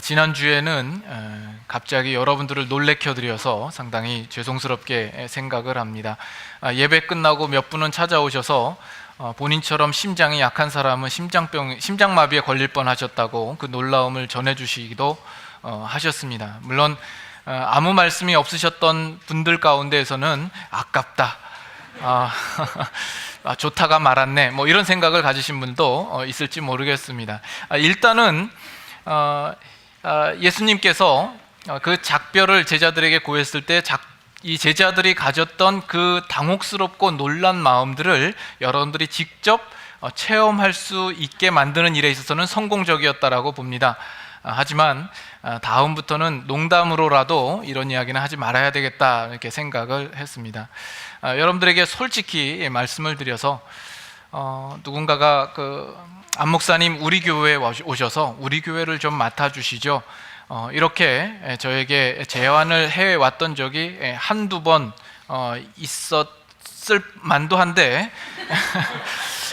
지난주에는 갑자기 여러분들을 놀래켜드려서 상당히 죄송스럽게 생각을 합니다. 예배 끝나고 몇 분은 찾아오셔서 본인처럼 심장이 약한 사람은 심장마비에 걸릴 뻔하셨다고 그 놀라움을 전해주시기도 하셨습니다. 물론 아무 말씀이 없으셨던 분들 가운데에서는 아깝다, 좋다가 말았네, 뭐 이런 생각을 가지신 분도 있을지 모르겠습니다. 일단은 예수님께서 그 작별을 제자들에게 고했을 때 이 제자들이 가졌던 그 당혹스럽고 놀란 마음들을 여러분들이 직접 체험할 수 있게 만드는 일에 있어서는 성공적이었다라고 봅니다. 하지만 다음부터는 농담으로라도 이런 이야기는 하지 말아야 되겠다 이렇게 생각을 했습니다. 여러분들에게 솔직히 말씀을 드려서 누군가가 안 목사님 우리 교회에 오셔서 우리 교회를 좀 맡아주시죠, 이렇게 저에게 제안을 해왔던 적이 한두 번 있었을 만도 한데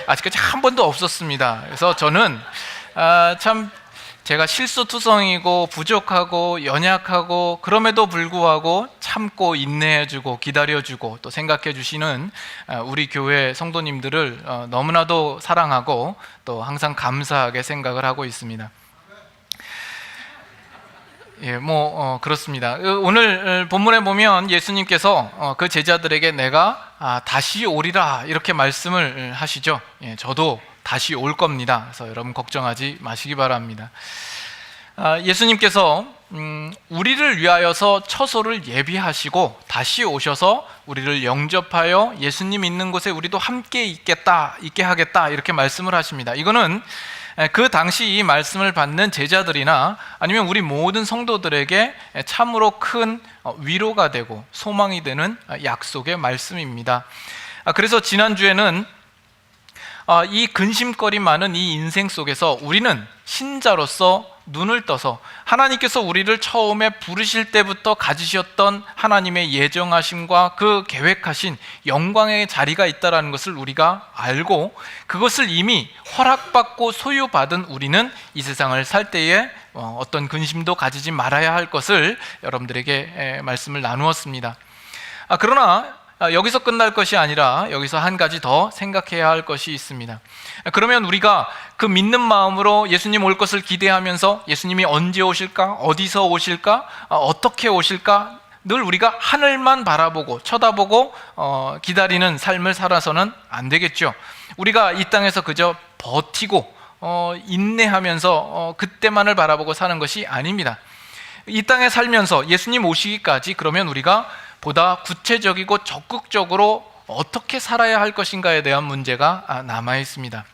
아직까지 한 번도 없었습니다. 그래서 저는 참 제가 실수투성이고 부족하고 연약하고 그럼에도 불구하고 참고 인내해주고 기다려주고 또 생각해주시는 우리 교회 성도님들을 너무나도 사랑하고 또 항상 감사하게 생각을 하고 있습니다. 그렇습니다. 오늘 본문에 보면 예수님께서 그 제자들에게 내가 다시 오리라 이렇게 말씀을 하시죠. 저도 다시 올 겁니다. 그래서 여러분 걱정하지 마시기 바랍니다. 예수님께서 우리를 위하여서 처소를 예비하시고 다시 오셔서 우리를 영접하여 예수님 있는 곳에 우리도 함께 있게 하겠다 이렇게 말씀을 하십니다. 이거는 그 당시 이 말씀을 받는 제자들이나 아니면 우리 모든 성도들에게 참으로 큰 위로가 되고 소망이 되는 약속의 말씀입니다. 그래서 지난주에는 이 근심거리 많은 이 인생 속에서 우리는 신자로서 눈을 떠서 하나님께서 우리를 처음에 부르실 때부터 가지셨던 하나님의 예정하심과 그 계획하신 영광의 자리가 있다는 것을 우리가 알고 그것을 이미 허락받고 소유받은 우리는 이 세상을 살 때에 어떤 근심도 가지지 말아야 할 것을 여러분들에게 말씀을 나누었습니다. 그러나 여기서 끝날 것이 아니라 여기서 한 가지 더 생각해야 할 것이 있습니다. 그러면 우리가 그 믿는 마음으로 예수님 올 것을 기대하면서 예수님이 언제 오실까? 어디서 오실까? 어떻게 오실까? 늘 우리가 하늘만 바라보고 쳐다보고 기다리는 삶을 살아서는 안 되겠죠. 우리가 이 땅에서 그저 버티고 인내하면서 그때만을 바라보고 사는 것이 아닙니다. 이 땅에 살면서 예수님 오시기까지 그러면 우리가 보다 구체적이고 적극적으로 어떻게 살아야 할 것인가에 대한 문제가 남아 있습니다.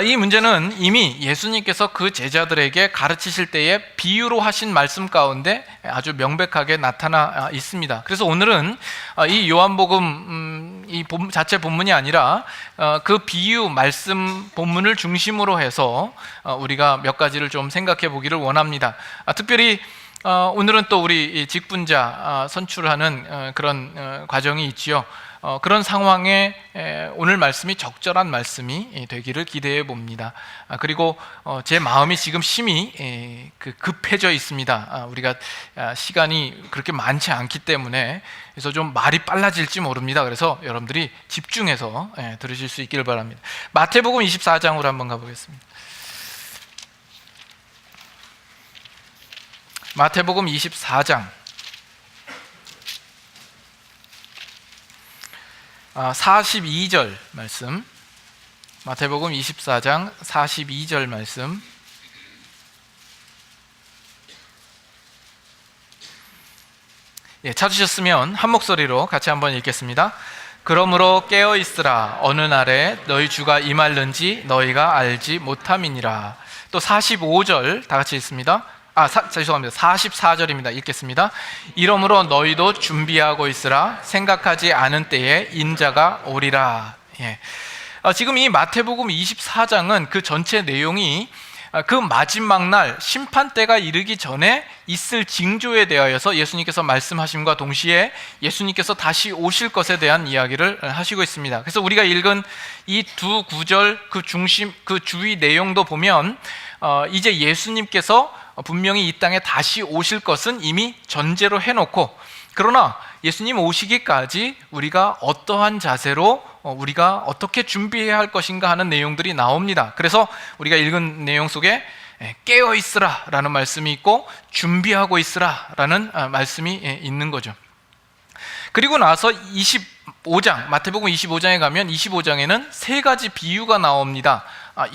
이 문제는 이미 예수님께서 그 제자들에게 가르치실 때에 비유로 하신 말씀 가운데 아주 명백하게 나타나 있습니다. 그래서 오늘은 이 요한복음 이 자체 본문이 아니라 그 비유 말씀 본문을 중심으로 해서 우리가 몇 가지를 좀 생각해 보기를 원합니다. 특별히 오늘은 또 우리 직분자 선출하는 그런 과정이 있지요. 그런 상황에 오늘 말씀이 적절한 말씀이 되기를 기대해 봅니다. 그리고 제 마음이 지금 심히 급해져 있습니다. 우리가 시간이 그렇게 많지 않기 때문에 그래서 좀 말이 빨라질지 모릅니다. 그래서 여러분들이 집중해서 들으실 수 있기를 바랍니다. 마태복음 24장으로 한번 가보겠습니다. 마태복음 24장 42절 말씀, 마태복음 24장 42절 말씀. 찾으셨으면 한 목소리로 같이 한번 읽겠습니다. 그러므로 깨어 있으라. 어느 날에 너희 주가 임할는지 너희가 알지 못함이니라. 또 45절 다 같이 읽습니다. 죄송합니다. 44절입니다. 읽겠습니다. 이러므로 너희도 준비하고 있으라. 생각하지 않은 때에 인자가 오리라. 지금 이 마태복음 24장은 그 전체 내용이 그 마지막 날 심판 때가 이르기 전에 있을 징조에 대하여서 예수님께서 말씀하심과 동시에 예수님께서 다시 오실 것에 대한 이야기를 하시고 있습니다. 그래서 우리가 읽은 이 두 구절 그 중심, 그 주위 내용도 보면 이제 예수님께서 분명히 이 땅에 다시 오실 것은 이미 전제로 해놓고, 그러나 예수님 오시기까지 우리가 어떠한 자세로 우리가 어떻게 준비해야 할 것인가 하는 내용들이 나옵니다. 그래서 우리가 읽은 내용 속에 깨어 있으라 라는 말씀이 있고 준비하고 있으라 라는 말씀이 있는 거죠. 그리고 나서 25장, 마태복음 25장에 가면 25장에는 세 가지 비유가 나옵니다.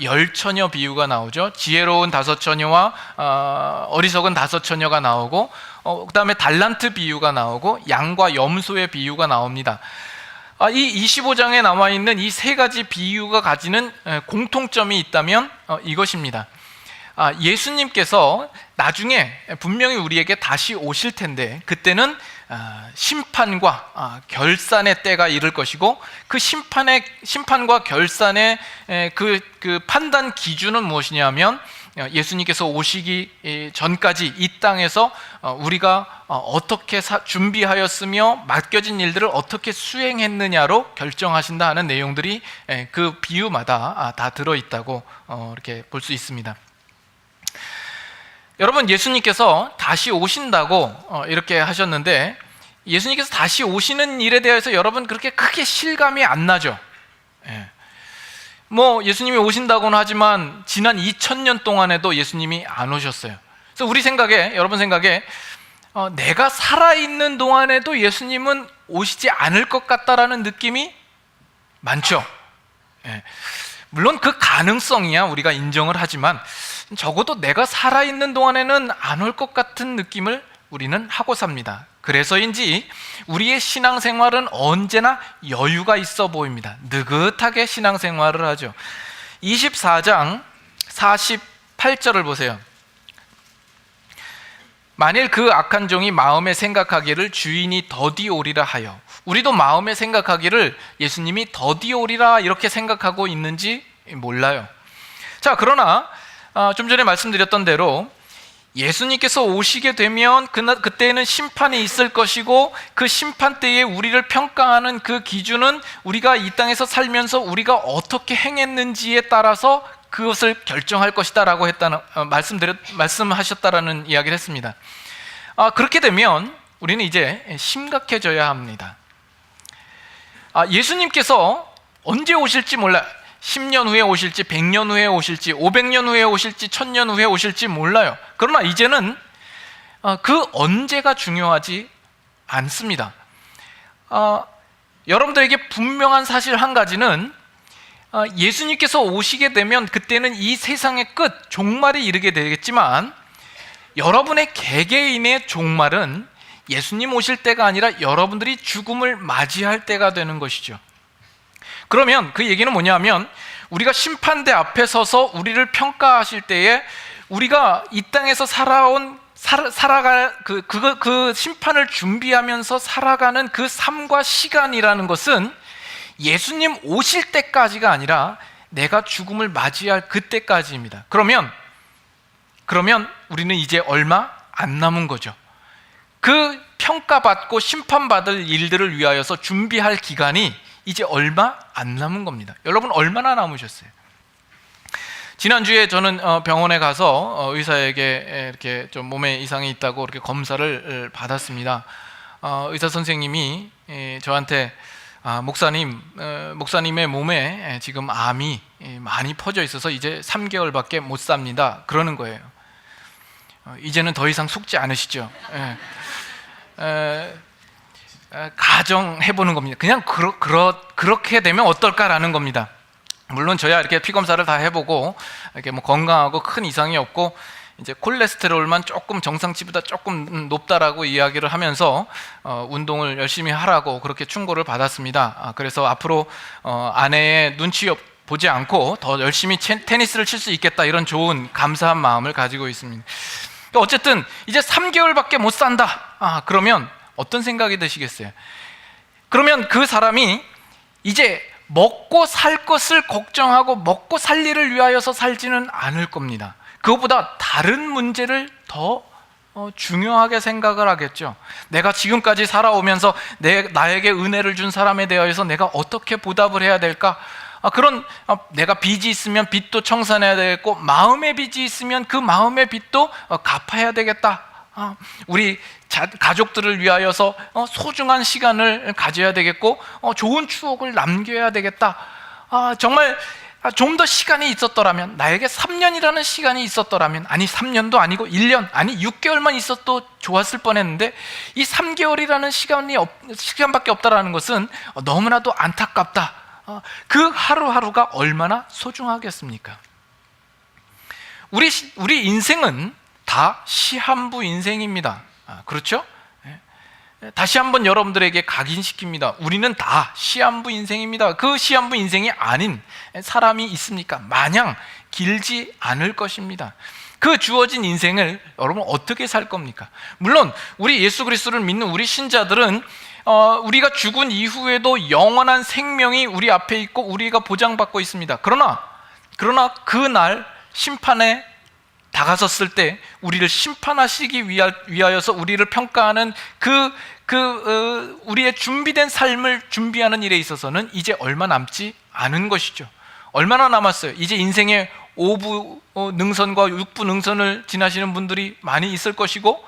열처녀 비유가 나오죠. 지혜로운 다섯 처녀와 어리석은 다섯 처녀가 나오고, 그 다음에 달란트 비유가 나오고, 양과 염소의 비유가 나옵니다. 이 25장에 나와 있는 이 세 가지 비유가 가지는 공통점이 있다면 이것입니다. 예수님께서 나중에 분명히 우리에게 다시 오실 텐데, 그때는 심판과 결산의 때가 이를 것이고, 그 심판과 결산의 그 판단 기준은 무엇이냐면, 예수님께서 오시기 전까지 이 땅에서 우리가 어떻게 준비하였으며 맡겨진 일들을 어떻게 수행했느냐로 결정하신다 하는 내용들이 그 비유마다 다 들어있다고 이렇게 볼 수 있습니다. 여러분, 예수님께서 다시 오신다고 이렇게 하셨는데, 예수님께서 다시 오시는 일에 대해서 여러분 그렇게 크게 실감이 안 나죠. 예수님이 오신다고는 하지만 지난 2000년 동안에도 예수님이 안 오셨어요. 그래서 우리 생각에, 여러분 생각에 내가 살아있는 동안에도 예수님은 오시지 않을 것 같다라는 느낌이 많죠. 물론 그 가능성이야 우리가 인정을 하지만, 적어도 내가 살아있는 동안에는 안 올 것 같은 느낌을 우리는 하고 삽니다. 그래서인지 우리의 신앙생활은 언제나 여유가 있어 보입니다. 느긋하게 신앙생활을 하죠. 24장 48절을 보세요. 만일 그 악한 종이 마음에 생각하기를 주인이 더디 오리라 하여, 우리도 마음에 생각하기를 예수님이 더디 오리라 이렇게 생각하고 있는지 몰라요. 자, 그러나 좀 전에 말씀드렸던 대로 예수님께서 오시게 되면 그때에는 심판이 있을 것이고, 그 심판 때에 우리를 평가하는 그 기준은 우리가 이 땅에서 살면서 우리가 어떻게 행했는지에 따라서 그것을 결정할 것이다 라고 말씀하셨다라는 이야기를 했습니다. 그렇게 되면 우리는 이제 심각해져야 합니다. 예수님께서 언제 오실지 몰라요. 10년 후에 오실지, 100년 후에 오실지, 500년 후에 오실지, 1000년 후에 오실지 몰라요. 그러나 이제는 그 언제가 중요하지 않습니다. 여러분들에게 분명한 사실 한 가지는, 예수님께서 오시게 되면 그때는 이 세상의 끝, 종말이 이르게 되겠지만, 여러분의 개개인의 종말은 예수님 오실 때가 아니라 여러분들이 죽음을 맞이할 때가 되는 것이죠. 그러면 그 얘기는 뭐냐면, 우리가 심판대 앞에 서서 우리를 평가하실 때에 우리가 이 땅에서 그 심판을 준비하면서 살아가는 그 삶과 시간이라는 것은 예수님 오실 때까지가 아니라 내가 죽음을 맞이할 그때까지입니다. 그러면 우리는 이제 얼마 안 남은 거죠. 그 평가받고 심판받을 일들을 위하여서 준비할 기간이 이제 얼마 안 남은 겁니다. 여러분, 얼마나 남으셨어요? 지난주에 저는 병원에 가서 의사에게 이렇게 좀 몸에 이상이 있다고 이렇게 검사를 받았습니다. 의사 선생님이 저한테 목사님의 몸에 지금 암이 많이 퍼져 있어서 이제 3개월밖에 못 삽니다, 그러는 거예요. 이제는 더 이상 속지 않으시죠? 가정해보는 겁니다. 그냥 그렇게 되면 어떨까라는 겁니다. 물론 저야 이렇게 피 검사를 다 해보고 이렇게 건강하고 큰 이상이 없고, 이제 콜레스테롤만 조금 정상치보다 조금 높다라고 이야기를 하면서 운동을 열심히 하라고 그렇게 충고를 받았습니다. 그래서 앞으로 아내의 눈치 보지 않고 더 열심히 테니스를 칠 수 있겠다, 이런 좋은 감사한 마음을 가지고 있습니다. 어쨌든 이제 3개월밖에 못 산다. 그러면 어떤 생각이 드시겠어요? 그러면 그 사람이 이제 먹고 살 것을 걱정하고 먹고 살 일을 위하여서 살지는 않을 겁니다. 그것보다 다른 문제를 더 중요하게 생각을 하겠죠. 내가 지금까지 살아오면서 나에게 은혜를 준 사람에 대하여서 내가 어떻게 보답을 해야 될까? 그런 내가 빚이 있으면 빚도 청산해야 되겠고, 마음의 빚이 있으면 그 마음의 빚도 갚아야 되겠다. 우리 가족들을 위하여서 소중한 시간을 가져야 되겠고, 좋은 추억을 남겨야 되겠다. 정말 좀 더 시간이 있었더라면, 나에게 3년이라는 시간이 있었더라면, 아니 3년도 아니고 1년, 아니 6개월만 있었도 좋았을 뻔했는데, 이 3개월이라는 시간밖에 없다라는 것은 너무나도 안타깝다. 그 하루하루가 얼마나 소중하겠습니까? 우리 인생은 다 시한부 인생입니다. 그렇죠? 다시 한번 여러분들에게 각인시킵니다. 우리는 다 시한부 인생입니다. 그 시한부 인생이 아닌 사람이 있습니까? 마냥 길지 않을 것입니다. 그 주어진 인생을 여러분 어떻게 살 겁니까? 물론 우리 예수 그리스도를 믿는 우리 신자들은 우리가 죽은 이후에도 영원한 생명이 우리 앞에 있고 우리가 보장받고 있습니다. 그러나 그날 심판에 다가섰을 때 우리를 심판하시기 위하여서 우리를 평가하는 우리의 준비된 삶을 준비하는 일에 있어서는 이제 얼마 남지 않은 것이죠. 얼마나 남았어요? 이제 인생의 5부 능선과 6부 능선을 지나시는 분들이 많이 있을 것이고,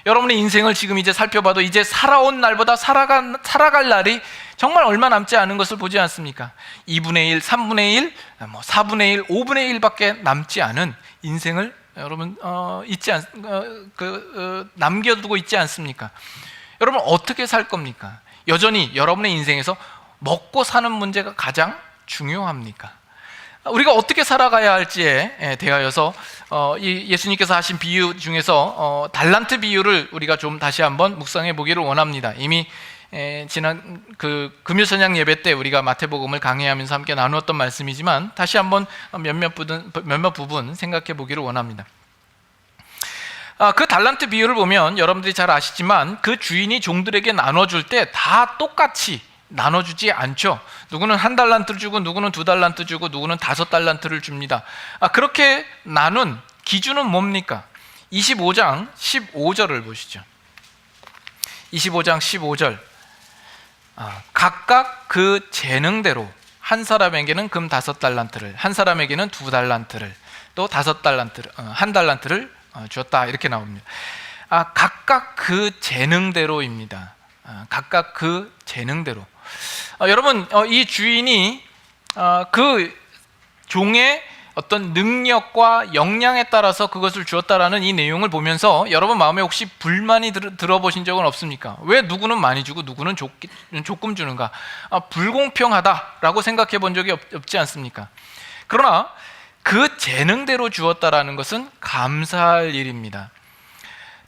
여러분의 인생을 지금 이제 살펴봐도 이제 살아온 날보다 살아갈 날이 정말 얼마 남지 않은 것을 보지 않습니까? 2분의 1, 3분의 1, 4분의 1, 5분의 1밖에 남지 않은 인생을 여러분 남겨두고 있지 않습니까? 여러분 어떻게 살 겁니까? 여전히 여러분의 인생에서 먹고 사는 문제가 가장 중요합니까? 우리가 어떻게 살아가야 할지에 대하여서 예수님께서 하신 비유 중에서 달란트 비유를 우리가 좀 다시 한번 묵상해 보기를 원합니다. 이미 지난 금요선양 예배 때 우리가 마태복음을 강의하면서 함께 나누었던 말씀이지만 다시 한번 몇몇 부분 생각해 보기를 원합니다. 그 달란트 비유를 보면 여러분들이 잘 아시지만 그 주인이 종들에게 나눠줄 때 다 똑같이 나눠주지 않죠. 누구는 1달란트를 주고 누구는 2달란트 주고 누구는 5달란트를 줍니다. 그렇게 나눈 기준은 뭡니까? 25장 15절을 보시죠. 25장 15절. 각각 그 재능대로 한 사람에게는 금 5달란트를, 한 사람에게는 2달란트를, 또 5달란트를, 1달란트를 주었다, 이렇게 나옵니다. 각각 그 재능대로입니다. 각각 그 재능대로. 여러분, 이 주인이 그 종의 어떤 능력과 역량에 따라서 그것을 주었다라는 이 내용을 보면서 여러분 마음에 혹시 불만이 들어보신 적은 없습니까? 왜 누구는 많이 주고 누구는 조금 주는가? 불공평하다라고 생각해 본 적이 없지 않습니까? 그러나 그 재능대로 주었다라는 것은 감사할 일입니다.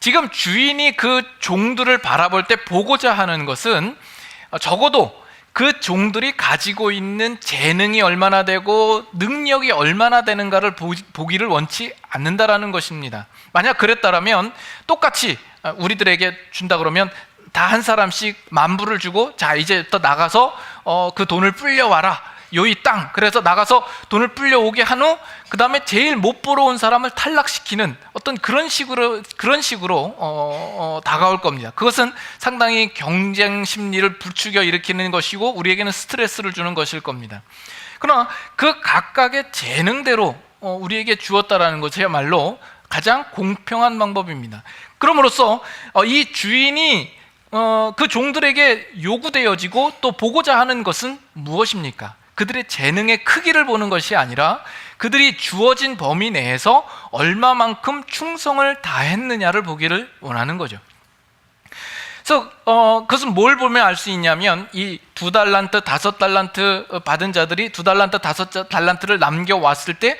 지금 주인이 그 종들을 바라볼 때 보고자 하는 것은 적어도 그 종들이 가지고 있는 재능이 얼마나 되고 능력이 얼마나 되는가를 보기를 원치 않는다라는 것입니다. 만약 그랬다면 똑같이 우리들에게 준다 그러면 다 한 사람씩 10,000불을 주고, 자 이제 또 나가서 그 돈을 불려와라, 요이 땅. 그래서 나가서 돈을 불려오게 한 후 그 다음에 제일 못 보러 온 사람을 탈락시키는 어떤 그런 식으로 다가올 겁니다. 그것은 상당히 경쟁 심리를 부추겨 일으키는 것이고 우리에게는 스트레스를 주는 것일 겁니다. 그러나 그 각각의 재능대로 우리에게 주었다라는 것이야말로 가장 공평한 방법입니다. 그럼으로써 이 주인이 그 종들에게 요구되어지고 또 보고자 하는 것은 무엇입니까? 그들의 재능의 크기를 보는 것이 아니라 그들이 주어진 범위 내에서 얼마만큼 충성을 다했느냐를 보기를 원하는 거죠. 그래서 그것은 뭘 보면 알 수 있냐면, 이 2달란트, 5달란트 받은 자들이 2달란트, 5달란트를 남겨왔을 때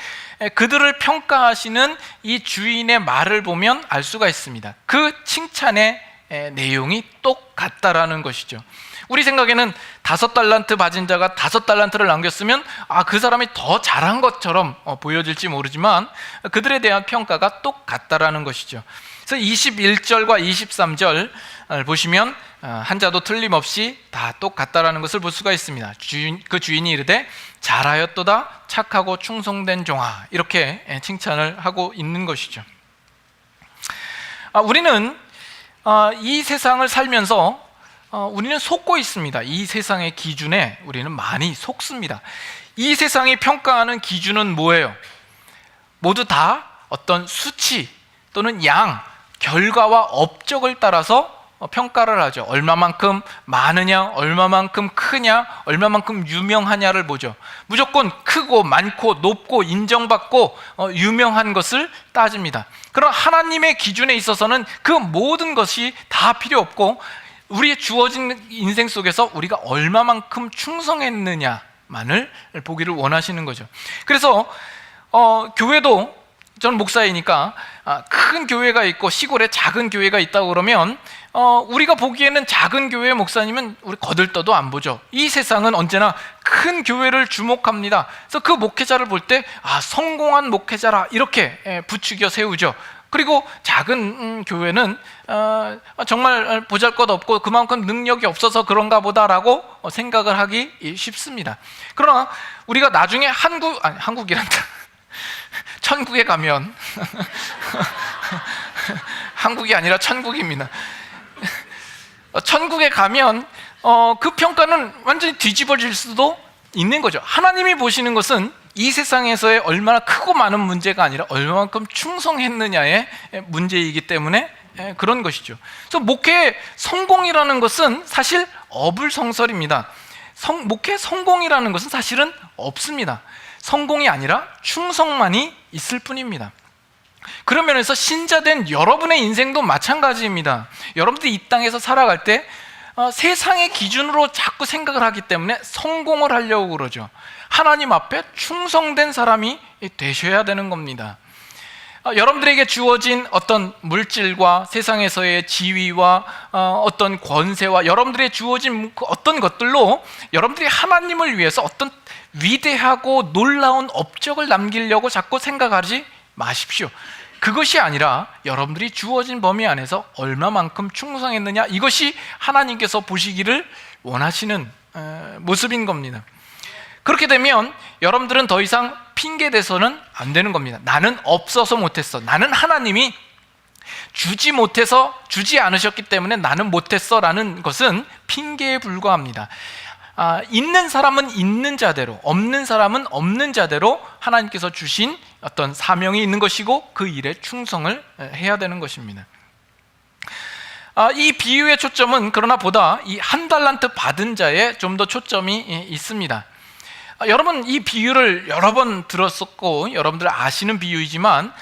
그들을 평가하시는 이 주인의 말을 보면 알 수가 있습니다. 그 칭찬의 내용이 똑같다라는 것이죠. 우리 생각에는 5달란트 받은 자가 5달란트를 남겼으면 그 사람이 더 잘한 것처럼 보여질지 모르지만 그들에 대한 평가가 똑같다라는 것이죠. 그래서 21절과 23절 보시면 한 자도 틀림없이 다 똑같다라는 것을 볼 수가 있습니다. 그 주인이 이르되 잘하였도다 착하고 충성된 종아, 이렇게 칭찬을 하고 있는 것이죠. 우리는 이 세상을 살면서 우리는 속고 있습니다. 이 세상의 기준에 우리는 많이 속습니다. 이 세상이 평가하는 기준은 뭐예요? 모두 다 어떤 수치 또는 양, 결과와 업적을 따라서 평가를 하죠. 얼마만큼 많으냐, 얼마만큼 크냐, 얼마만큼 유명하냐를 보죠. 무조건 크고 많고 높고 인정받고 유명한 것을 따집니다. 그럼 하나님의 기준에 있어서는 그 모든 것이 다 필요 없고 우리의 주어진 인생 속에서 우리가 얼마만큼 충성했느냐만을 보기를 원하시는 거죠. 그래서 교회도, 저는 목사이니까 큰 교회가 있고 시골에 작은 교회가 있다고 그러면 우리가 보기에는 작은 교회의 목사님은 우리 거들떠도 안 보죠. 이 세상은 언제나 큰 교회를 주목합니다. 그래서 그 목회자를 볼 때 성공한 목회자라 이렇게 부추겨 세우죠. 그리고 작은 교회는 정말 보잘것없고 그만큼 능력이 없어서 그런가 보다라고 생각을 하기 쉽습니다. 그러나 우리가 나중에 한국이란다. 천국에 가면 한국이 아니라 천국입니다. 천국에 가면 그 평가는 완전히 뒤집어질 수도 있는 거죠. 하나님이 보시는 것은 이 세상에서의 얼마나 크고 많은 문제가 아니라 얼마만큼 충성했느냐의 문제이기 때문에 그런 것이죠. 그래서 목회의 성공이라는 것은 사실 어불성설입니다. 목회 성공이라는 것은 사실은 없습니다. 성공이 아니라 충성만이 있을 뿐입니다. 그런 면에서 신자된 여러분의 인생도 마찬가지입니다. 여러분들이 이 땅에서 살아갈 때 세상의 기준으로 자꾸 생각을 하기 때문에 성공을 하려고 그러죠. 하나님 앞에 충성된 사람이 되셔야 되는 겁니다. 여러분들에게 주어진 어떤 물질과 세상에서의 지위와 어떤 권세와 여러분들의 주어진 어떤 것들로 여러분들이 하나님을 위해서 어떤 위대하고 놀라운 업적을 남기려고 자꾸 생각하지 마십시오. 그것이 아니라 여러분들이 주어진 범위 안에서 얼마만큼 충성했느냐, 이것이 하나님께서 보시기를 원하시는 모습인 겁니다. 그렇게 되면 여러분들은 더 이상 핑계대서는 안 되는 겁니다. 나는 없어서 못했어, 나는 하나님이 주지 못해서, 주지 않으셨기 때문에 나는 못했어 라는 것은 핑계에 불과합니다. 있는 사람은 있는 자대로, 없는 사람은 없는 자대로 하나님께서 주신 어떤 사명이 있는 것이고 그 일에 충성을 해야 되는 것입니다. 이 비유의 초점은 그러나 보다 이 한 달란트 받은 자에 좀 더 초점이 있습니다. 여러분, 이 비유를 여러 번 들었었고 여러분들 아시는 비유이지만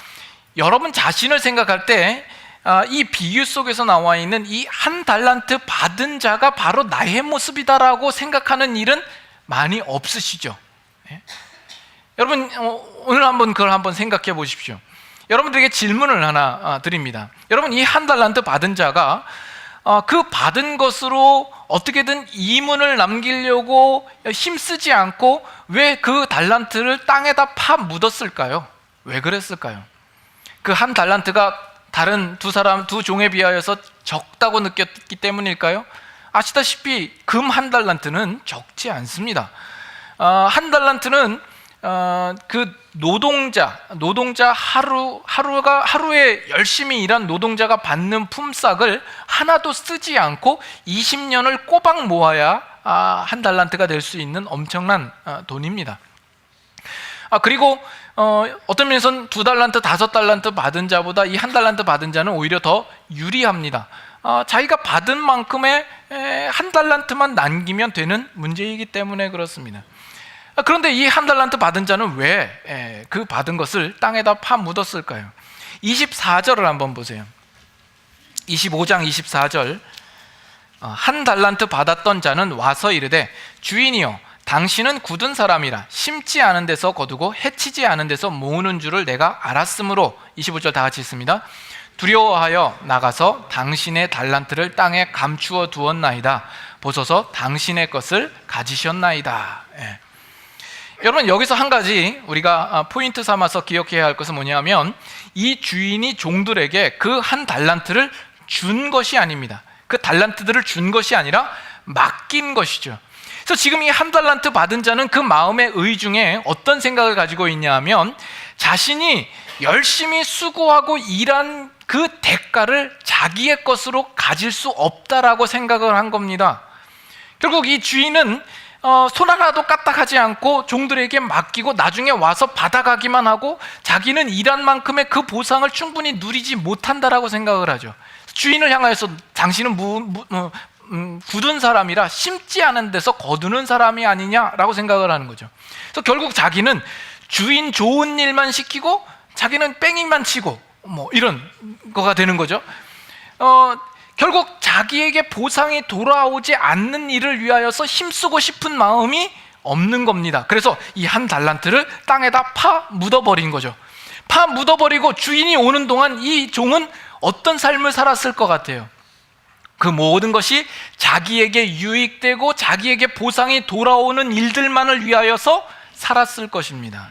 여러분 자신을 생각할 때 이 비유 속에서 나와 있는 이 한 달란트 받은 자가 바로 나의 모습이다라고 생각하는 일은 많이 없으시죠? 여러분, 오늘 그걸 한번 생각해 보십시오. 여러분들에게 질문을 하나 드립니다. 여러분, 이 한 달란트 받은 자가 그 받은 것으로 어떻게든 이문을 남기려고 힘쓰지 않고 왜 그 달란트를 땅에다 파 묻었을까요? 왜 그랬을까요? 그 한 달란트가 다른 두 종에 비하여서 적다고 느꼈기 때문일까요? 아시다시피 금 한 달란트는 적지 않습니다. 한 달란트는 그 노동자 하루에 열심히 일한 노동자가 받는 품삯을 하나도 쓰지 않고 20년을 꼬박 모아야 한 달란트가 될 수 있는 엄청난 돈입니다. 그리고 어떤 면에서는 2달란트, 5달란트 받은 자보다 이 한 달란트 받은 자는 오히려 더 유리합니다. 자기가 받은 만큼의 한 달란트만 남기면 되는 문제이기 때문에 그렇습니다. 그런데 이 한 달란트 받은 자는 왜 그 받은 것을 땅에다 파 묻었을까요? 24절을 한번 보세요. 25장 24절. 한 달란트 받았던 자는 와서 이르되 주인이여, 당신은 굳은 사람이라 심지 않은 데서 거두고 해치지 않은 데서 모으는 줄을 내가 알았으므로, 25절 다 같이 읽습니다. 두려워하여 나가서 당신의 달란트를 땅에 감추어 두었나이다. 보소서 당신의 것을 가지셨나이다. 여러분, 여기서 한 가지 우리가 포인트 삼아서 기억해야 할 것은 뭐냐면, 이 주인이 종들에게 그 한 달란트를 준 것이 아닙니다. 그 달란트들을 준 것이 아니라 맡긴 것이죠. 그래서 지금 이 한 달란트 받은 자는 그 마음의 의중에 어떤 생각을 가지고 있냐 하면, 자신이 열심히 수고하고 일한 그 대가를 자기의 것으로 가질 수 없다라고 생각을 한 겁니다. 결국 이 주인은 손 하나도 까딱하지 않고 종들에게 맡기고 나중에 와서 받아가기만 하고 자기는 일한 만큼의 그 보상을 충분히 누리지 못한다라고 생각을 하죠. 주인을 향하여서 당신은 굳은 사람이라 심지 않은 데서 거두는 사람이 아니냐라고 생각을 하는 거죠. 그래서 결국 자기는 주인 좋은 일만 시키고 자기는 뺑이만 치고 이런 거가 되는 거죠. 결국 자기에게 보상이 돌아오지 않는 일을 위하여서 힘쓰고 싶은 마음이 없는 겁니다. 그래서 이 한 달란트를 땅에다 파 묻어버린 거죠. 파 묻어버리고 주인이 오는 동안 이 종은 어떤 삶을 살았을 것 같아요? 그 모든 것이 자기에게 유익되고 자기에게 보상이 돌아오는 일들만을 위하여서 살았을 것입니다.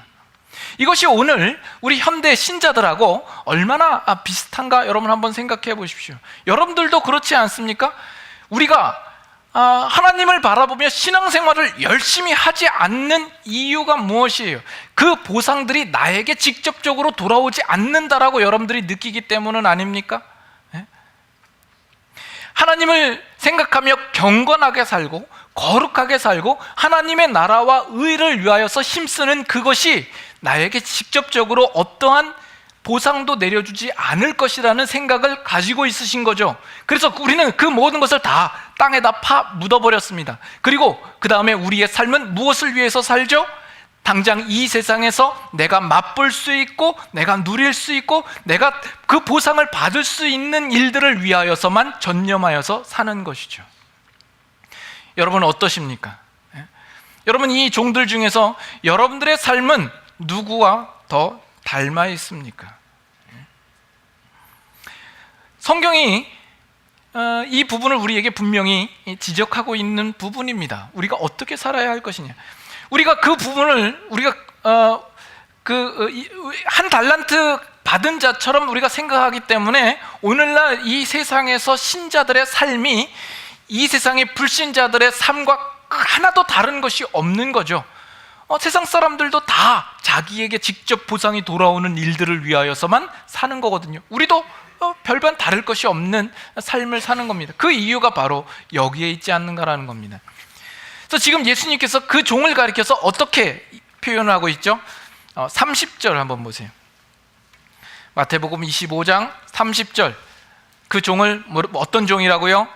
이것이 오늘 우리 현대 신자들하고 얼마나 비슷한가 여러분 한번 생각해 보십시오. 여러분들도 그렇지 않습니까? 우리가 하나님을 바라보며 신앙생활을 열심히 하지 않는 이유가 무엇이에요? 그 보상들이 나에게 직접적으로 돌아오지 않는다라고 여러분들이 느끼기 때문은 아닙니까? 하나님을 생각하며 경건하게 살고 거룩하게 살고 하나님의 나라와 의를 위하여서 힘쓰는 그것이 나에게 직접적으로 어떠한 보상도 내려주지 않을 것이라는 생각을 가지고 있으신 거죠. 그래서 우리는 그 모든 것을 다 땅에다 파 묻어버렸습니다. 그리고 그 다음에 우리의 삶은 무엇을 위해서 살죠? 당장 이 세상에서 내가 맛볼 수 있고 내가 누릴 수 있고 내가 그 보상을 받을 수 있는 일들을 위하여서만 전념하여서 사는 것이죠. 여러분 어떠십니까? 여러분 이 종들 중에서 여러분들의 삶은 누구와 더 닮아 있습니까? 성경이 이 부분을 우리에게 분명히 지적하고 있는 부분입니다. 우리가 어떻게 살아야 할 것이냐. 우리가 그 부분을 우리가 한 달란트 받은 자처럼 우리가 생각하기 때문에 오늘날 이 세상에서 신자들의 삶이 이 세상의 불신자들의 삶과 하나도 다른 것이 없는 거죠. 세상 사람들도 다 자기에게 직접 보상이 돌아오는 일들을 위하여서만 사는 거거든요. 우리도 별반 다를 것이 없는 삶을 사는 겁니다. 그 이유가 바로 여기에 있지 않는가라는 겁니다. 그래서 지금 예수님께서 그 종을 가리켜서 어떻게 표현을 하고 있죠? 30절 한번 보세요. 마태복음 25장 30절. 그 종을 어떤 종이라고요?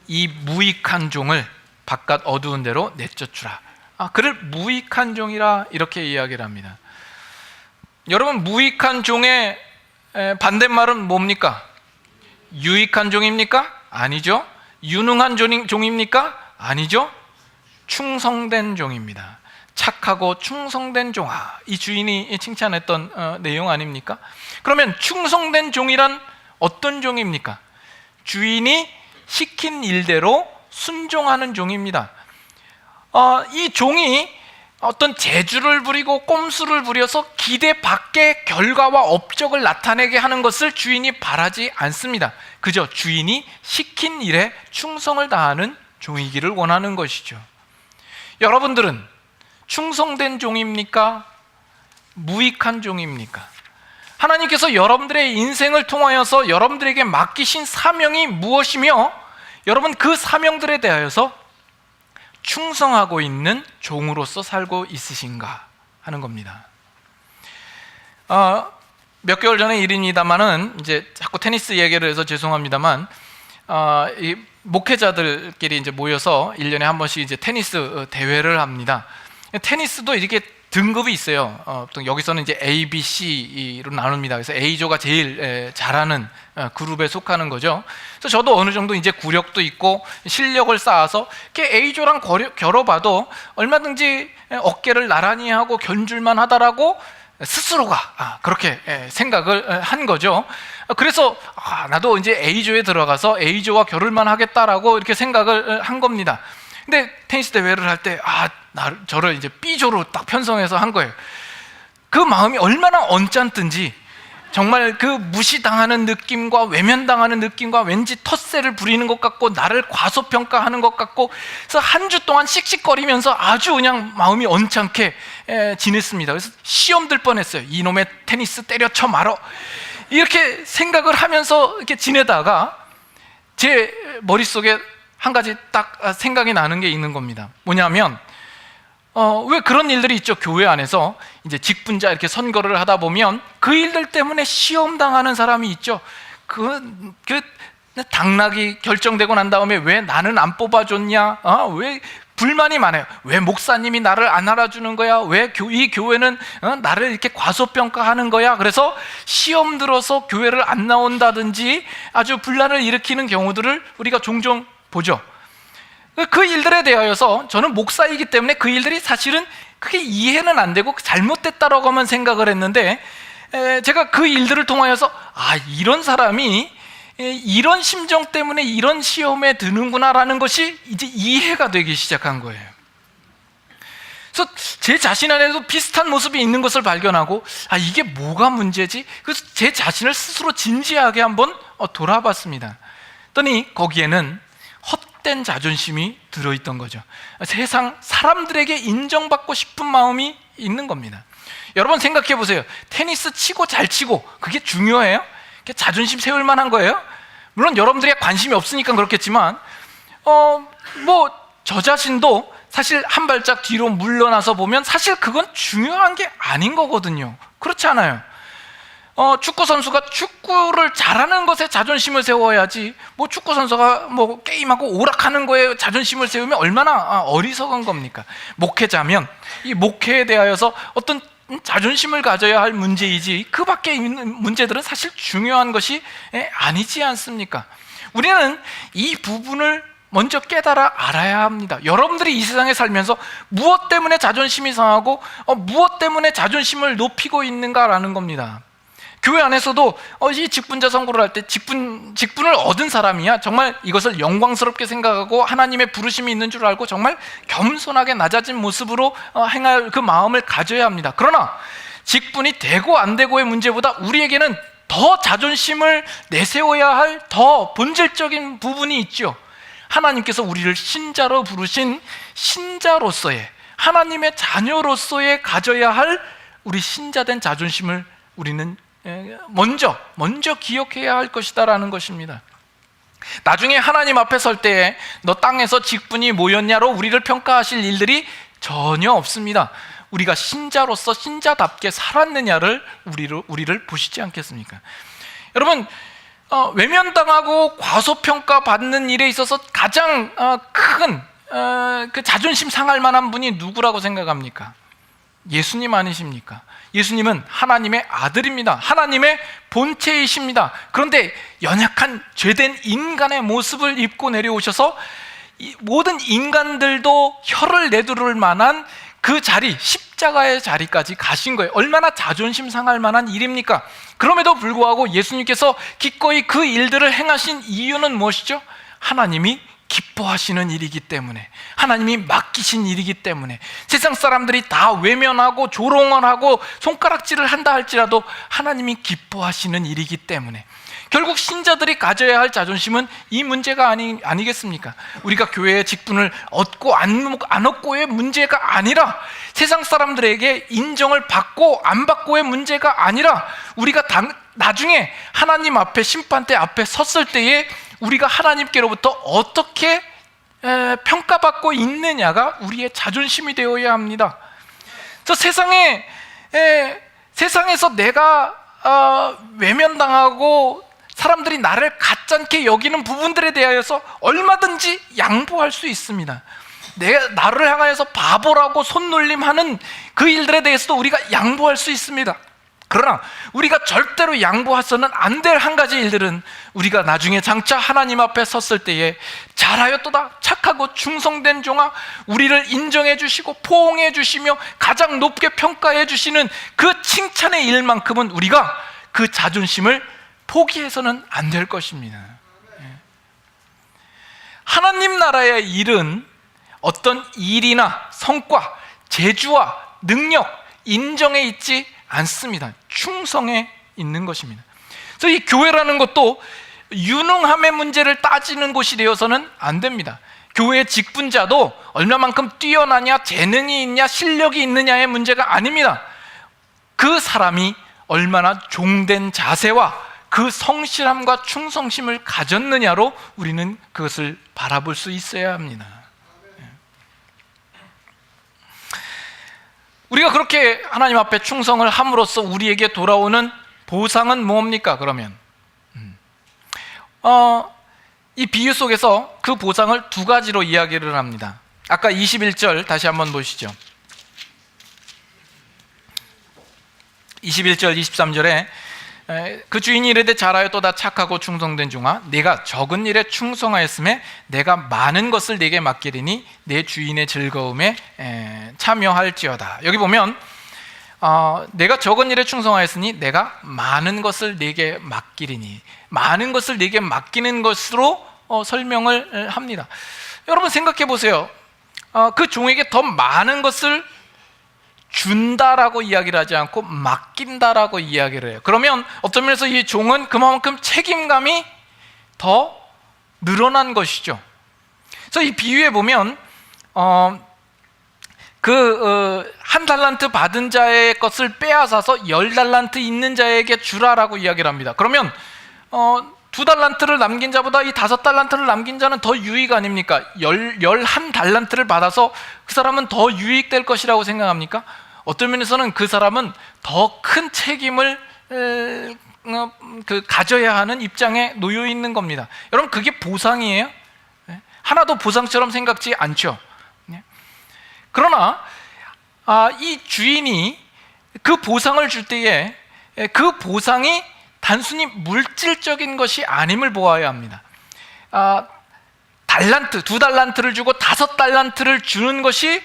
이 무익한 종을 바깥 어두운 데로 내쫓으라. 그를 무익한 종이라 이렇게 이야기를 합니다. 여러분 무익한 종의 반대말은 뭡니까? 유익한 종입니까? 아니죠. 유능한 종입니까? 아니죠. 충성된 종입니다. 착하고 충성된 종. 이 주인이 칭찬했던 내용 아닙니까? 그러면 충성된 종이란 어떤 종입니까? 주인이 시킨 일대로 순종하는 종입니다. 이 종이 어떤 재주를 부리고 꼼수를 부려서 기대 밖의 결과와 업적을 나타내게 하는 것을 주인이 바라지 않습니다. 그저 주인이 시킨 일에 충성을 다하는 종이기를 원하는 것이죠. 여러분들은 충성된 종입니까? 무익한 종입니까? 하나님께서 여러분들의 인생을 통하여서 여러분들에게 맡기신 사명이 무엇이며 여러분 그 사명들에 대하여서 충성하고 있는 종으로서 살고 있으신가 하는 겁니다. 몇 개월 전의 일입니다만은 이제 자꾸 테니스 얘기를 해서 죄송합니다만 이 목회자들끼리 이제 모여서 1년에 한 번씩 이제 테니스 대회를 합니다. 테니스도 이렇게 등급이 있어요. 여기서는 이제 A, B, C로 나눕니다. 그래서 A조가 제일 잘하는 그룹에 속하는 거죠. 그래서 저도 어느 정도 이제 구력도 있고 실력을 쌓아서 이렇게 A조랑 겨뤄봐도 얼마든지 어깨를 나란히 하고 견줄만 하다라고 스스로가 그렇게 생각을 한 거죠. 그래서 나도 이제 A조에 들어가서 A조와 겨룰만 하겠다라고 이렇게 생각을 한 겁니다. 근데 테니스 대회를 할 때 저를 이제 B조로 딱 편성해서 한 거예요. 그 마음이 얼마나 언짢든지 정말 그 무시당하는 느낌과 외면당하는 느낌과 왠지 텃세를 부리는 것 같고 나를 과소평가하는 것 같고 그래서 한 주 동안 씩씩거리면서 아주 그냥 마음이 언짢게 지냈습니다. 그래서 시험 들 뻔했어요. 이놈의 테니스 때려쳐 말어 이렇게 생각을 하면서 이렇게 지내다가 제 머릿속에 한 가지 딱 생각이 나는 게 있는 겁니다. 뭐냐면 왜 그런 일들이 있죠? 교회 안에서 이제 직분자 이렇게 선거를 하다 보면 그 일들 때문에 시험 당하는 사람이 있죠. 그 당락이 결정되고 난 다음에 왜 나는 안 뽑아줬냐? 왜 불만이 많아요. 왜 목사님이 나를 안 알아주는 거야? 왜 이 교회는 나를 이렇게 과소평가하는 거야? 그래서 시험 들어서 교회를 안 나온다든지 아주 분란을 일으키는 경우들을 우리가 종종 보죠. 그 일들에 대하여서 저는 목사이기 때문에 그 일들이 사실은 크게 이해는 안 되고 잘못됐다라고만 생각을 했는데, 제가 그 일들을 통하여서 이런 사람이 이런 심정 때문에 이런 시험에 드는구나라는 것이 이제 이해가 되기 시작한 거예요. 그래서 제 자신 안에도 비슷한 모습이 있는 것을 발견하고 이게 뭐가 문제지? 그래서 제 자신을 스스로 진지하게 한번 돌아봤습니다. 그랬더니 거기에는 헛된 자존심이 들어있던 거죠. 세상 사람들에게 인정받고 싶은 마음이 있는 겁니다. 여러분 생각해 보세요. 테니스 치고 잘 치고 그게 중요해요? 자존심 세울 만한 거예요? 물론 여러분들이 관심이 없으니까 그렇겠지만 저 자신도 사실 한 발짝 뒤로 물러나서 보면 사실 그건 중요한 게 아닌 거거든요. 그렇지 않아요? 축구 선수가 축구를 잘하는 것에 자존심을 세워야지 축구 선수가 게임하고 오락하는 거에 자존심을 세우면 얼마나 어리석은 겁니까? 목회자면 이 목회에 대하여서 어떤 자존심을 가져야 할 문제이지 그 밖에 있는 문제들은 사실 중요한 것이 아니지 않습니까? 우리는 이 부분을 먼저 깨달아 알아야 합니다. 여러분들이 이 세상에 살면서 무엇 때문에 자존심이 상하고 무엇 때문에 자존심을 높이고 있는가라는 겁니다. 교회 안에서도 이 직분자 선거를 할 때 직분을 얻은 사람이야 정말 이것을 영광스럽게 생각하고 하나님의 부르심이 있는 줄 알고 정말 겸손하게 낮아진 모습으로 행할 그 마음을 가져야 합니다. 그러나 직분이 되고 안 되고의 문제보다 우리에게는 더 자존심을 내세워야 할 더 본질적인 부분이 있죠. 하나님께서 우리를 신자로 부르신 신자로서의 하나님의 자녀로서의 가져야 할 우리 신자된 자존심을 우리는 먼저 기억해야 할 것이다라는 것입니다. 나중에 하나님 앞에 설 때에 너 땅에서 직분이 뭐였냐로 우리를 평가하실 일들이 전혀 없습니다. 우리가 신자로서 신자답게 살았느냐를 우리를 보시지 않겠습니까? 여러분, 외면당하고 과소평가 받는 일에 있어서 가장 큰 그 자존심 상할 만한 분이 누구라고 생각합니까? 예수님 아니십니까? 예수님은 하나님의 아들입니다. 하나님의 본체이십니다. 그런데 연약한 죄된 인간의 모습을 입고 내려오셔서 모든 인간들도 혀를 내두를 만한 그 자리, 십자가의 자리까지 가신 거예요. 얼마나 자존심 상할 만한 일입니까? 그럼에도 불구하고 예수님께서 기꺼이 그 일들을 행하신 이유는 무엇이죠? 하나님이 기뻐하시는 일이기 때문에, 하나님이 맡기신 일이기 때문에, 세상 사람들이 다 외면하고 조롱을 하고 손가락질을 한다 할지라도 하나님이 기뻐하시는 일이기 때문에, 결국 신자들이 가져야 할 자존심은 이 문제가 아니겠습니까? 우리가 교회의 직분을 얻고 안 얻고의 문제가 아니라, 세상 사람들에게 인정을 받고 안 받고의 문제가 아니라, 우리가 나중에 하나님 앞에 심판대 앞에 섰을 때에 우리가 하나님께로부터 어떻게 평가받고 있느냐가 우리의 자존심이 되어야 합니다. 세상에서 내가 외면당하고 사람들이 나를 가짜게 여기는 부분들에 대하여서 얼마든지 양보할 수 있습니다. 나를 향하여서 바보라고 손놀림하는 그 일들에 대해서도 우리가 양보할 수 있습니다. 그러나 우리가 절대로 양보해서는 안 될 한 가지 일들은, 우리가 나중에 장차 하나님 앞에 섰을 때에 잘하였도다 착하고 충성된 종아, 우리를 인정해 주시고 포옹해 주시며 가장 높게 평가해 주시는 그 칭찬의 일만큼은 우리가 그 자존심을 포기해서는 안 될 것입니다. 하나님 나라의 일은 어떤 일이나 성과, 재주와 능력, 인정에 있지 않습니다. 충성에 있는 것입니다. 그래서 이 교회라는 것도 유능함의 문제를 따지는 곳이 되어서는 안 됩니다. 교회의 직분자도 얼마만큼 뛰어나냐, 재능이 있냐, 실력이 있느냐의 문제가 아닙니다. 그 사람이 얼마나 종된 자세와 그 성실함과 충성심을 가졌느냐로 우리는 그것을 바라볼 수 있어야 합니다. 우리가 그렇게 하나님 앞에 충성을 함으로써 우리에게 돌아오는 보상은 뭡니까? 그러면 이 비유 속에서 그 보상을 두 가지로 이야기를 합니다. 아까 21절 다시 한번 보시죠. 21절 23절에 그 주인이 이르되 잘하였도다 착하고 충성된 종아, 내가 적은 일에 충성하였음에 내가 많은 것을 네게 맡기리니 내 주인의 즐거움에 참여할지어다. 여기 보면 내가 적은 일에 충성하였으니 내가 많은 것을 네게 맡기리니, 많은 것을 네게 맡기는 것으로 설명을 합니다. 여러분 생각해 보세요. 그 종에게 더 많은 것을 준다라고 이야기를 하지 않고 맡긴다라고 이야기를 해요. 그러면 어떤 면에서 이 종은 그만큼 책임감이 더 늘어난 것이죠. 그래서 이 비유에 보면 한 달란트 받은 자의 것을 빼앗아서 10달란트 있는 자에게 주라라고 이야기를 합니다. 그러면 2달란트를 남긴 자보다 이 5달란트를 남긴 자는 더 유익 아닙니까? 11달란트를 받아서 그 사람은 더 유익될 것이라고 생각합니까? 어떤 면에서는 그 사람은 더 큰 책임을 가져야 하는 입장에 놓여 있는 겁니다. 여러분 그게 보상이에요? 하나도 보상처럼 생각지 않죠. 그러나 이 주인이 그 보상을 줄 때에 그 보상이 단순히 물질적인 것이 아님을 보아야 합니다. 달란트, 2달란트를 주고 5달란트를 주는 것이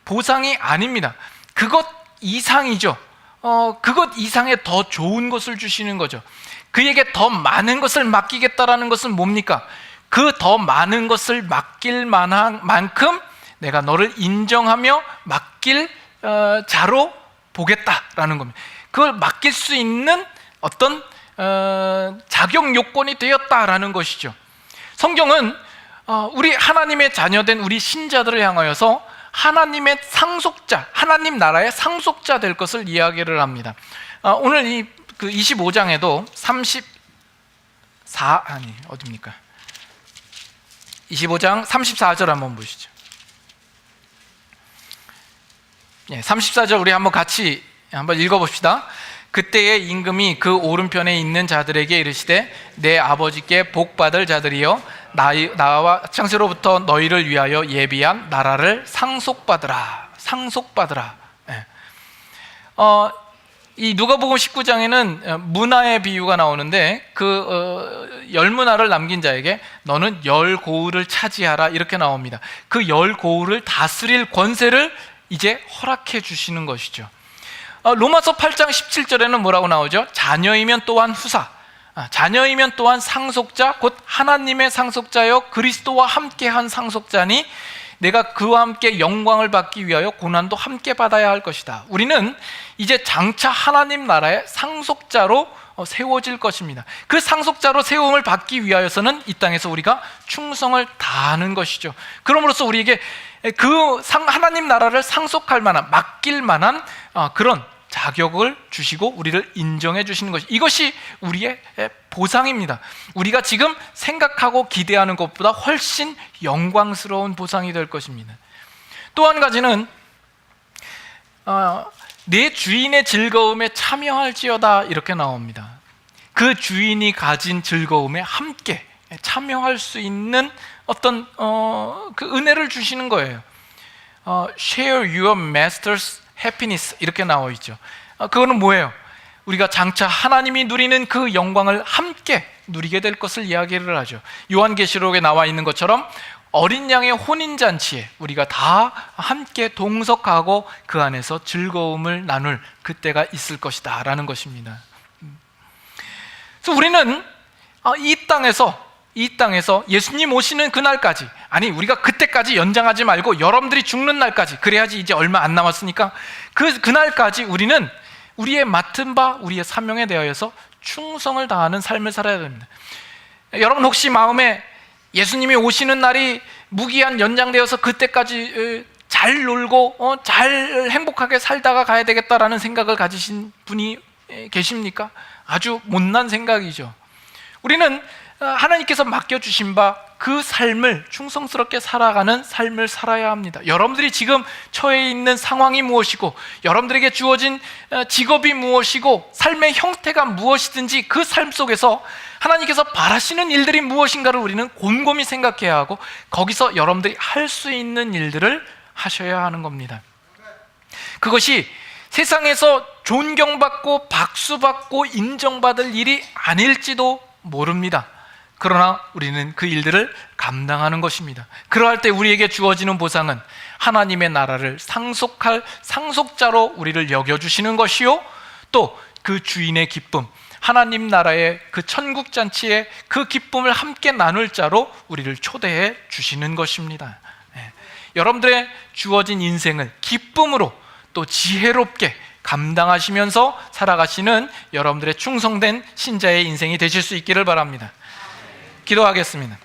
보상이 아닙니다. 그것 이상이죠. 그것 이상의 더 좋은 것을 주시는 거죠. 그에게 더 많은 것을 맡기겠다라는 것은 뭡니까? 그 더 많은 것을 맡길 만한 만큼 내가 너를 인정하며 맡길 자로 보겠다라는 겁니다. 그걸 맡길 수 있는 어떤 자격 요건이 되었다라는 것이죠. 성경은 우리 하나님의 자녀된 우리 신자들을 향하여서 하나님의 상속자, 하나님 나라의 상속자 될 것을 이야기를 합니다. 오늘 그 25장에도 25장 34절 한번 보시죠. 34절 우리 한번 같이 한번 읽어봅시다. 그때의 임금이 그 오른편에 있는 자들에게 이르시되 내 아버지께 복받을 자들이여 나와 창세로부터 너희를 위하여 예비한 나라를 상속받으라. 상속받으라. 이 누가복음 19장에는 문화의 비유가 나오는데 그 열문화를 남긴 자에게 너는 열 고을을 차지하라 이렇게 나옵니다. 그 열 고을을 다스릴 권세를 이제 허락해 주시는 것이죠. 로마서 8장 17절에는 뭐라고 나오죠? 자녀이면 또한 후사, 자녀이면 또한 상속자, 곧 하나님의 상속자여 그리스도와 함께한 상속자니 내가 그와 함께 영광을 받기 위하여 고난도 함께 받아야 할 것이다. 우리는 이제 장차 하나님 나라의 상속자로 세워질 것입니다. 그 상속자로 세움을 받기 위하여서는 이 땅에서 우리가 충성을 다하는 것이죠. 그러므로써 우리에게 그 하나님 나라를 상속할 만한, 맡길 만한 그런 자격을 주시고 우리를 인정해 주시는 것이, 이것이 우리의 보상입니다. 우리가 지금 생각하고 기대하는 것보다 훨씬 영광스러운 보상이 될 것입니다. 또 한 가지는 내 주인의 즐거움에 참여할지어다 이렇게 나옵니다. 그 주인이 가진 즐거움에 함께 참여할 수 있는 어떤 그 은혜를 주시는 거예요. Share your master's happiness 이렇게 나와 있죠. 그거는 뭐예요? 우리가 장차 하나님이 누리는 그 영광을 함께 누리게 될 것을 이야기를 하죠. 요한계시록에 나와 있는 것처럼 어린 양의 혼인잔치에 우리가 다 함께 동석하고 그 안에서 즐거움을 나눌 그때가 있을 것이다 라는 것입니다. 그래서 우리는 이 땅에서 예수님 오시는 그날까지, 아니 우리가 그때까지 연장하지 말고 여러분들이 죽는 날까지, 그래야지 이제 얼마 안 남았으니까 그날까지 우리는 우리의 맡은 바, 우리의 사명에 대하여서 충성을 다하는 삶을 살아야 됩니다. 여러분 혹시 마음에 예수님이 오시는 날이 무기한 연장되어서 그때까지 잘 놀고 잘 행복하게 살다가 가야 되겠다라는 생각을 가지신 분이 계십니까? 아주 못난 생각이죠. 우리는 하나님께서 맡겨주신 바 그 삶을 충성스럽게 살아가는 삶을 살아야 합니다. 여러분들이 지금 처해 있는 상황이 무엇이고, 여러분들에게 주어진 직업이 무엇이고, 삶의 형태가 무엇이든지 그 삶 속에서 하나님께서 바라시는 일들이 무엇인가를 우리는 곰곰이 생각해야 하고, 거기서 여러분들이 할 수 있는 일들을 하셔야 하는 겁니다. 그것이 세상에서 존경받고 박수받고 인정받을 일이 아닐지도 모릅니다. 그러나 우리는 그 일들을 감당하는 것입니다. 그러할 때 우리에게 주어지는 보상은 하나님의 나라를 상속할 상속자로 우리를 여겨주시는 것이요, 또 그 주인의 기쁨, 하나님 나라의 그 천국 잔치의 그 기쁨을 함께 나눌 자로 우리를 초대해 주시는 것입니다. 여러분들의 주어진 인생을 기쁨으로 또 지혜롭게 감당하시면서 살아가시는 여러분들의 충성된 신자의 인생이 되실 수 있기를 바랍니다. 기도하겠습니다.